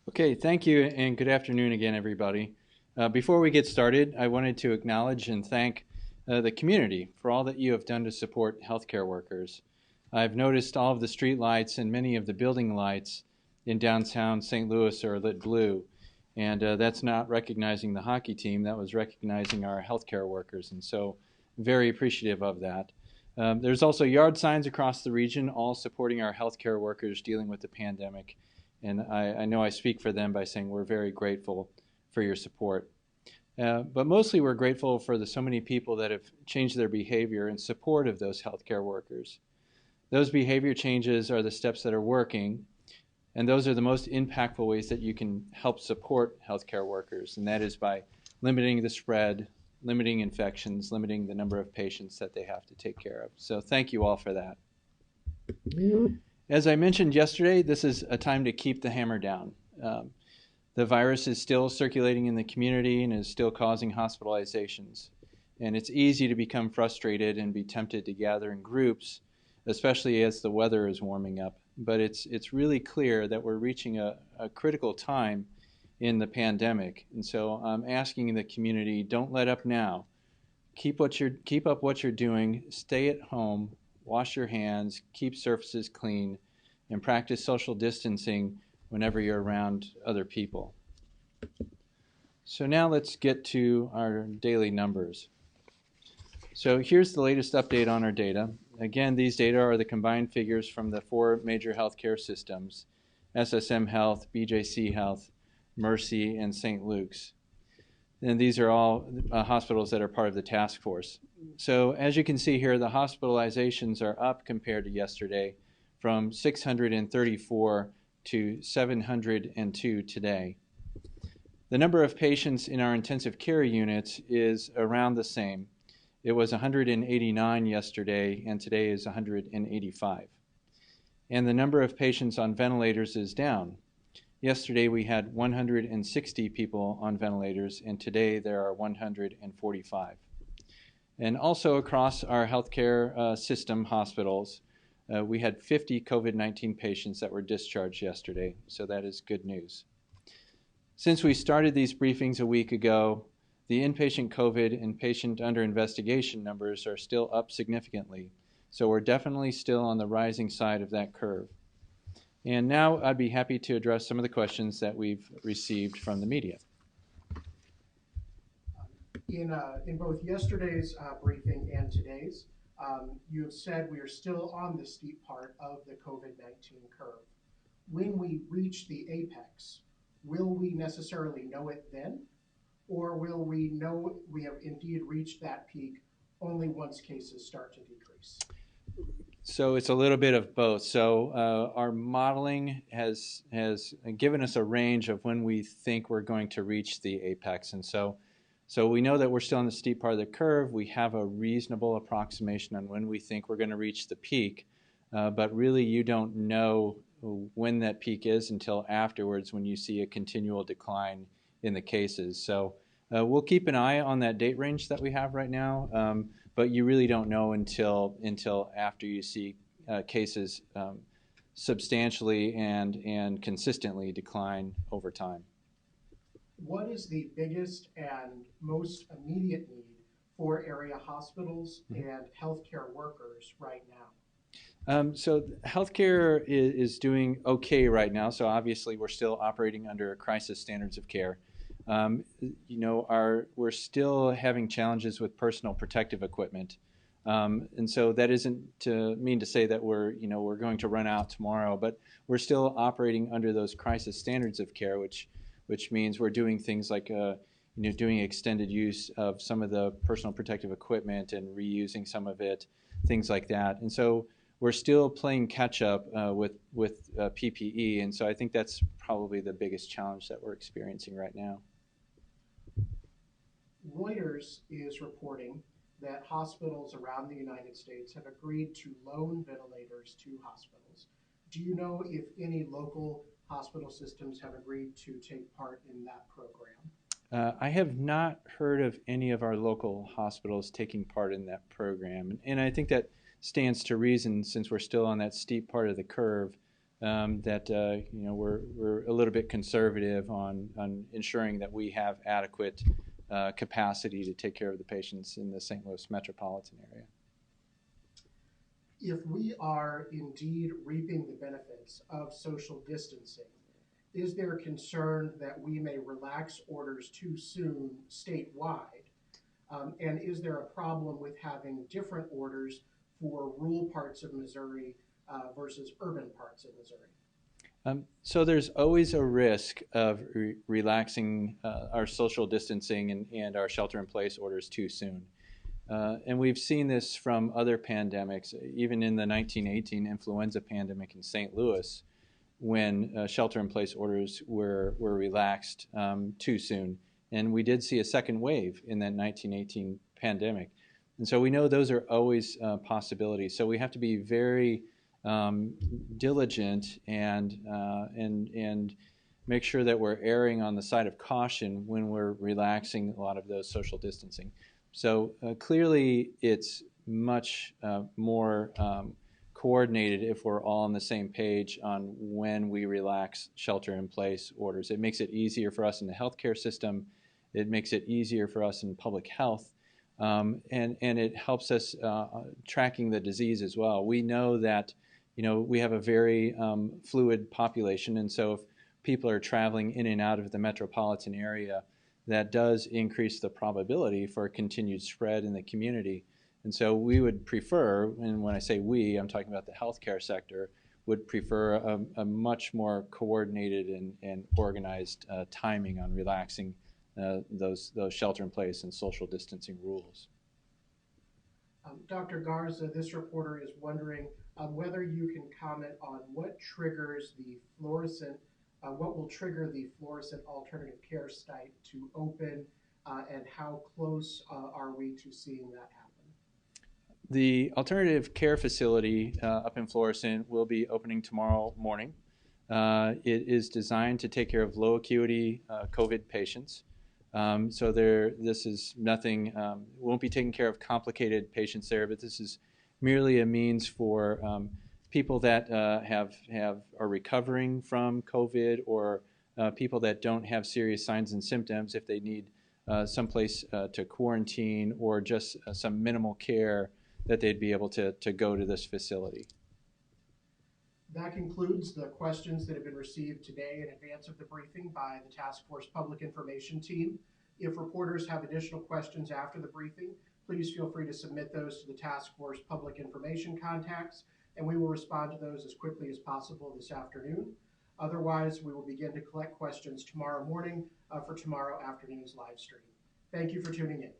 Okay, thank you, and good afternoon again, everybody. Before we get started, I wanted to acknowledge and thank the community for all that you have done to support healthcare workers. I've noticed all of the street lights and many of the building lights in downtown St. Louis are lit blue, and that's not recognizing the hockey team, that was recognizing our healthcare workers, and so very appreciative of that. There's also yard signs across the region, all supporting our healthcare workers dealing with the pandemic. And I know I speak for them by saying we're very grateful for your support. But mostly we're grateful for the so many people that have changed their behavior in support of those healthcare workers. Those behavior changes are the steps that are working, and those are the most impactful ways that you can help support healthcare workers, and that is by limiting the spread, limiting infections, limiting the number of patients that they have to take care of. So thank you all for that. As I mentioned yesterday, this is a time to keep the hammer down. The virus is still circulating in the community and is still causing hospitalizations. And it's easy to become frustrated and be tempted to gather in groups, especially as the weather is warming up. But it's really clear that we're reaching a critical time in the pandemic. And so I'm asking the community, don't let up now. Keep up what you're doing, stay at home, wash your hands, keep surfaces clean, and practice social distancing whenever you're around other people. So now let's get to our daily numbers. So here's the latest update on our data. Again, these data are the combined figures from the four major healthcare systems, SSM Health, BJC Health, Mercy, and St. Luke's. And these are all hospitals that are part of the task force. So as you can see here, the hospitalizations are up compared to yesterday from 634 to 702 today. The number of patients in our intensive care units is around the same. It was 189 yesterday, and today is 185. And the number of patients on ventilators is down. Yesterday we had 160 people on ventilators, and today there are 145. And also across our healthcare system hospitals, we had 50 COVID-19 patients that were discharged yesterday, so that is good news. Since we started these briefings a week ago, the inpatient COVID and patient under investigation numbers are still up significantly, so we're definitely still on the rising side of that curve. And now I'd be happy to address some of the questions that we've received from the media. In both yesterday's briefing and today's, you have said we are still on the steep part of the COVID-19 curve. When we reach the apex, will we necessarily know it then? Or will we know we have indeed reached that peak only once cases start to decrease? So it's a little bit of both. So our modeling has given us a range of when we think we're going to reach the apex. And so we know that we're still on the steep part of the curve. We have a reasonable approximation on when we think we're going to reach the peak. But really you don't know when that peak is until afterwards when you see a continual decline in the cases. So we'll keep an eye on that date range that we have right now. But you really don't know until after you see cases substantially and consistently decline over time. What is the biggest and most immediate need for area hospitals and healthcare workers right now? So healthcare is doing okay right now. So obviously we're still operating under crisis standards of care. We're still having challenges with personal protective equipment. And so that isn't to mean to say that we're going to run out tomorrow, but we're still operating under those crisis standards of care, which means we're doing things like doing extended use of some of the personal protective equipment and reusing some of it, things like that. And so we're still playing catch up with PPE, and so I think that's probably the biggest challenge that we're experiencing right now. Reuters is reporting that hospitals around the United States have agreed to loan ventilators to hospitals. Do you know if any local hospital systems have agreed to take part in that program? I have not heard of any of our local hospitals taking part in that program, and I think that stands to reason since we're still on that steep part of the curve. that we're a little bit conservative on ensuring that we have adequate capacity to take care of the patients in the St. Louis metropolitan area. If we are indeed reaping the benefits of social distancing, is there a concern that we may relax orders too soon statewide? And is there a problem with having different orders for rural parts of Missouri versus urban parts of Missouri? So there's always a risk of relaxing our social distancing and our shelter-in-place orders too soon. And we've seen this from other pandemics, even in the 1918 influenza pandemic in St. Louis, when shelter-in-place orders were relaxed too soon. And we did see a second wave in that 1918 pandemic. And so we know those are always possibilities. So we have to be very diligent and make sure that we're erring on the side of caution when we're relaxing a lot of those social distancing. So clearly it's much more coordinated if we're all on the same page on when we relax shelter-in-place orders. It makes it easier for us in the healthcare system. It makes it easier for us in public health. And it helps us tracking the disease as well. We know that we have a very fluid population, and so if people are traveling in and out of the metropolitan area, that does increase the probability for a continued spread in the community. And so we would prefer, and when I say we, I'm talking about the healthcare sector, would prefer a much more coordinated and organized timing on relaxing those shelter-in-place and social distancing rules. Dr. Garza, this reporter is wondering whether you can comment on what triggers the fluorescent, what will trigger the fluorescent alternative care site to open, and how close are we to seeing that happen? The alternative care facility up in Florissant will be opening tomorrow morning. It is designed to take care of low acuity COVID patients. So this is nothing, won't be taking care of complicated patients there, but this is merely a means for people that are recovering from COVID, or people that don't have serious signs and symptoms if they need someplace to quarantine or just some minimal care, that they'd be able to go to this facility. That concludes the questions that have been received today in advance of the briefing by the Task Force Public Information Team. If reporters have additional questions after the briefing, please feel free to submit those to the Task Force Public Information contacts, and we will respond to those as quickly as possible this afternoon. Otherwise, we will begin to collect questions tomorrow morning for tomorrow afternoon's live stream. Thank you for tuning in.